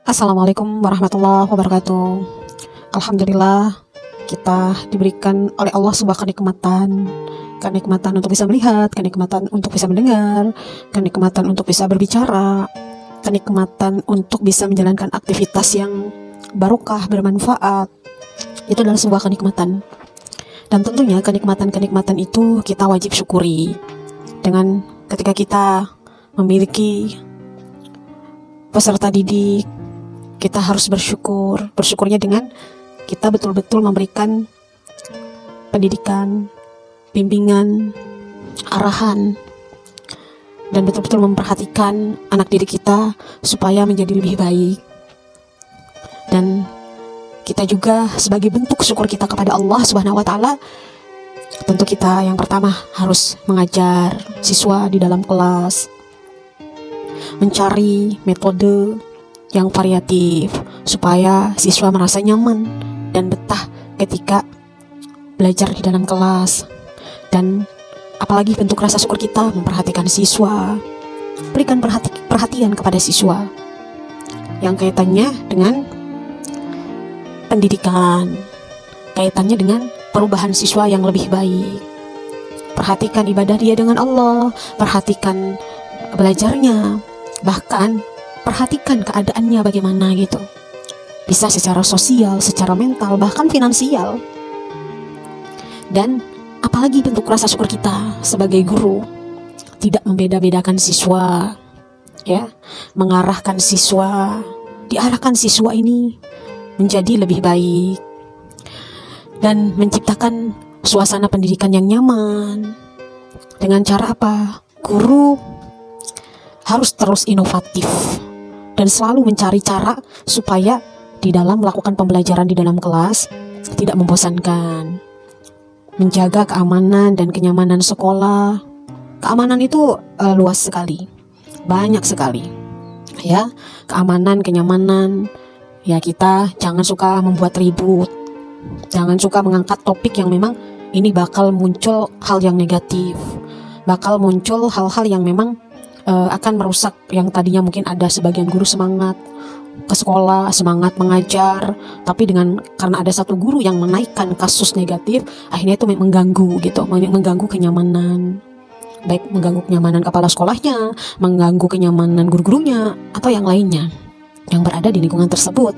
Assalamualaikum warahmatullahi wabarakatuh. Alhamdulillah kita diberikan oleh Allah sebuah kenikmatan untuk bisa melihat, kenikmatan untuk bisa mendengar, kenikmatan untuk bisa berbicara, kenikmatan untuk bisa menjalankan aktivitas yang barokah, bermanfaat. Itu adalah sebuah kenikmatan. Dan tentunya kenikmatan-kenikmatan itu kita wajib syukuri. Dengan ketika kita memiliki peserta didik, kita harus bersyukurnya dengan kita betul-betul memberikan pendidikan, bimbingan, arahan, dan betul-betul memperhatikan anak didik kita supaya menjadi lebih baik. Dan kita juga sebagai bentuk syukur kita kepada Allah Subhanahu wa Ta'ala, tentu kita yang pertama harus mengajar siswa di dalam kelas, mencari metode yang variatif supaya siswa merasa nyaman dan betah ketika belajar di dalam kelas. Dan apalagi bentuk rasa syukur kita memperhatikan siswa, berikan perhatian kepada siswa yang kaitannya dengan pendidikan, kaitannya dengan perubahan siswa yang lebih baik. Perhatikan ibadah dia dengan Allah, perhatikan belajarnya, bahkan perhatikan keadaannya bagaimana gitu. Bisa secara sosial, secara mental, bahkan finansial. Dan apalagi bentuk rasa syukur kita sebagai guru, tidak membeda-bedakan siswa, ya, mengarahkan siswa, diarahkan siswa ini menjadi lebih baik dan menciptakan suasana pendidikan yang nyaman. Dengan cara apa? Guru harus terus inovatif dan selalu mencari cara supaya di dalam melakukan pembelajaran di dalam kelas tidak membosankan. Menjaga keamanan dan kenyamanan sekolah. Keamanan itu luas sekali, banyak sekali. Ya, keamanan, kenyamanan. Ya, kita jangan suka membuat ribut. Jangan suka mengangkat topik yang memang ini bakal muncul hal yang negatif. Bakal muncul hal-hal yang memang akan merusak yang tadinya mungkin ada sebagian guru semangat ke sekolah, semangat mengajar, tapi karena ada satu guru yang menaikkan kasus negatif, akhirnya itu mengganggu gitu, mengganggu kenyamanan, baik mengganggu kenyamanan kepala sekolahnya, mengganggu kenyamanan guru-gurunya atau yang lainnya yang berada di lingkungan tersebut.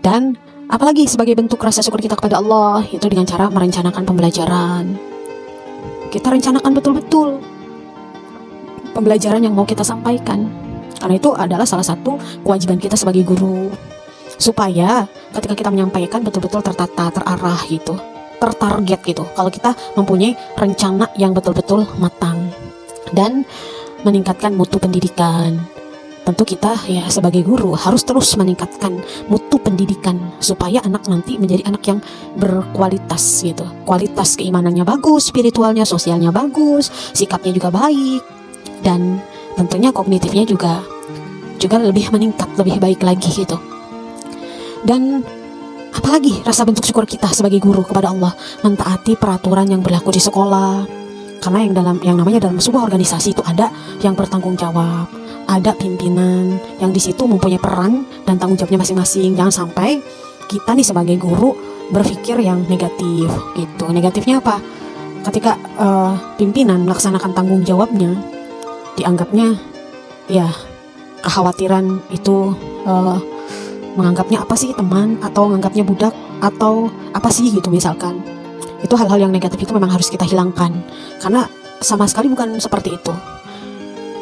Dan apalagi sebagai bentuk rasa syukur kita kepada Allah itu dengan cara merencanakan pembelajaran. Kita rencanakan betul-betul pembelajaran yang mau kita sampaikan, karena itu adalah salah satu kewajiban kita sebagai guru, supaya ketika kita menyampaikan betul-betul tertata, terarah gitu, tertarget gitu. Kalau kita mempunyai rencana yang betul-betul matang dan meningkatkan mutu pendidikan, tentu kita ya sebagai guru harus terus meningkatkan mutu pendidikan supaya anak nanti menjadi anak yang berkualitas gitu. Kualitas keimanannya bagus, spiritualnya, sosialnya bagus, sikapnya juga baik, dan tentunya kognitifnya juga lebih meningkat, lebih baik lagi gitu. Dan apalagi rasa bentuk syukur kita sebagai guru kepada Allah, mentaati peraturan yang berlaku di sekolah. Karena yang namanya dalam sebuah organisasi itu ada yang bertanggung jawab, ada pimpinan yang di situ mempunyai peran dan tanggung jawabnya masing-masing. Jangan sampai kita nih sebagai guru berpikir yang negatif gitu. Negatifnya apa? Ketika pimpinan melaksanakan tanggung jawabnya, dianggapnya ya kekhawatiran itu menganggapnya apa sih teman, atau menganggapnya budak, atau apa sih gitu misalkan. Itu hal-hal yang negatif itu memang harus kita hilangkan, karena sama sekali bukan seperti itu.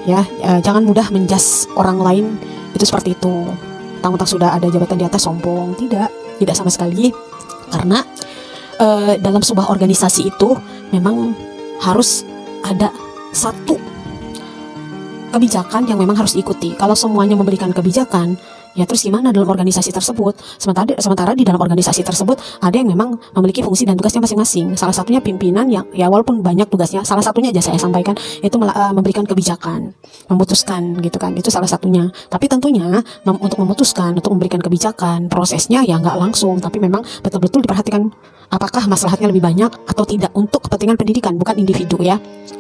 Ya, jangan mudah menjas orang lain itu seperti itu. Tang-tang sudah ada jabatan di atas sombong, tidak sama sekali. Karena dalam sebuah organisasi itu memang harus ada satu kebijakan yang memang harus diikuti. Kalau semuanya memberikan kebijakan, ya terus gimana dalam organisasi tersebut? Sementara di dalam organisasi tersebut ada yang memang memiliki fungsi dan tugasnya masing-masing. Salah satunya pimpinan yang ya walaupun banyak tugasnya, salah satunya aja saya sampaikan itu memberikan kebijakan, memutuskan gitu kan. Itu salah satunya. Tapi tentunya untuk memutuskan, untuk memberikan kebijakan, prosesnya ya nggak langsung, tapi memang betul-betul diperhatikan apakah maslahatnya lebih banyak atau tidak untuk kepentingan pendidikan, bukan individu ya.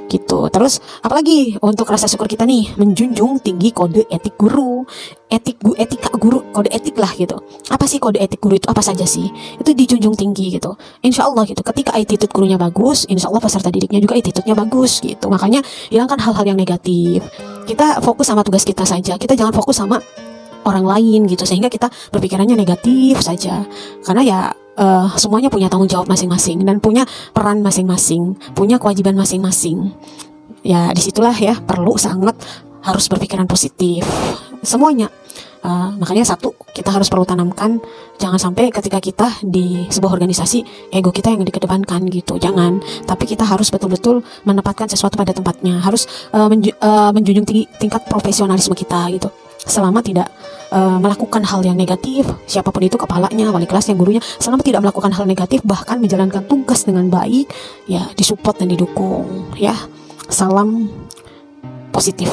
Gitu. Terus apalagi untuk rasa syukur kita nih, menjunjung tinggi kode etik guru. etika guru, kode etik lah gitu. Apa sih kode etik guru itu, apa saja sih? Itu dijunjung tinggi gitu. Insya Allah gitu. Ketika attitude gurunya bagus, insya Allah peserta didiknya juga attitude-nya bagus gitu. Makanya hilangkan hal-hal yang negatif. Kita fokus sama tugas kita saja. Kita jangan fokus sama orang lain gitu, sehingga kita berpikirannya negatif saja. Karena ya semuanya punya tanggung jawab masing-masing dan punya peran masing-masing, punya kewajiban masing-masing. Ya disitulah ya perlu sangat harus berpikiran positif semuanya. Makanya satu, kita harus perlu tanamkan, jangan sampai ketika kita di sebuah organisasi ego kita yang dikedepankan gitu, jangan. Tapi kita harus betul-betul menempatkan sesuatu pada tempatnya, harus menjunjung tinggi tingkat profesionalisme kita gitu. Selama tidak melakukan hal yang negatif, siapapun itu, kepalanya, wali kelasnya, gurunya, selama tidak melakukan hal negatif, bahkan menjalankan tugas dengan baik, ya disupport dan didukung ya. Salam positif.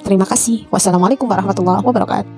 Terima kasih. Wassalamualaikum warahmatullahi wabarakatuh.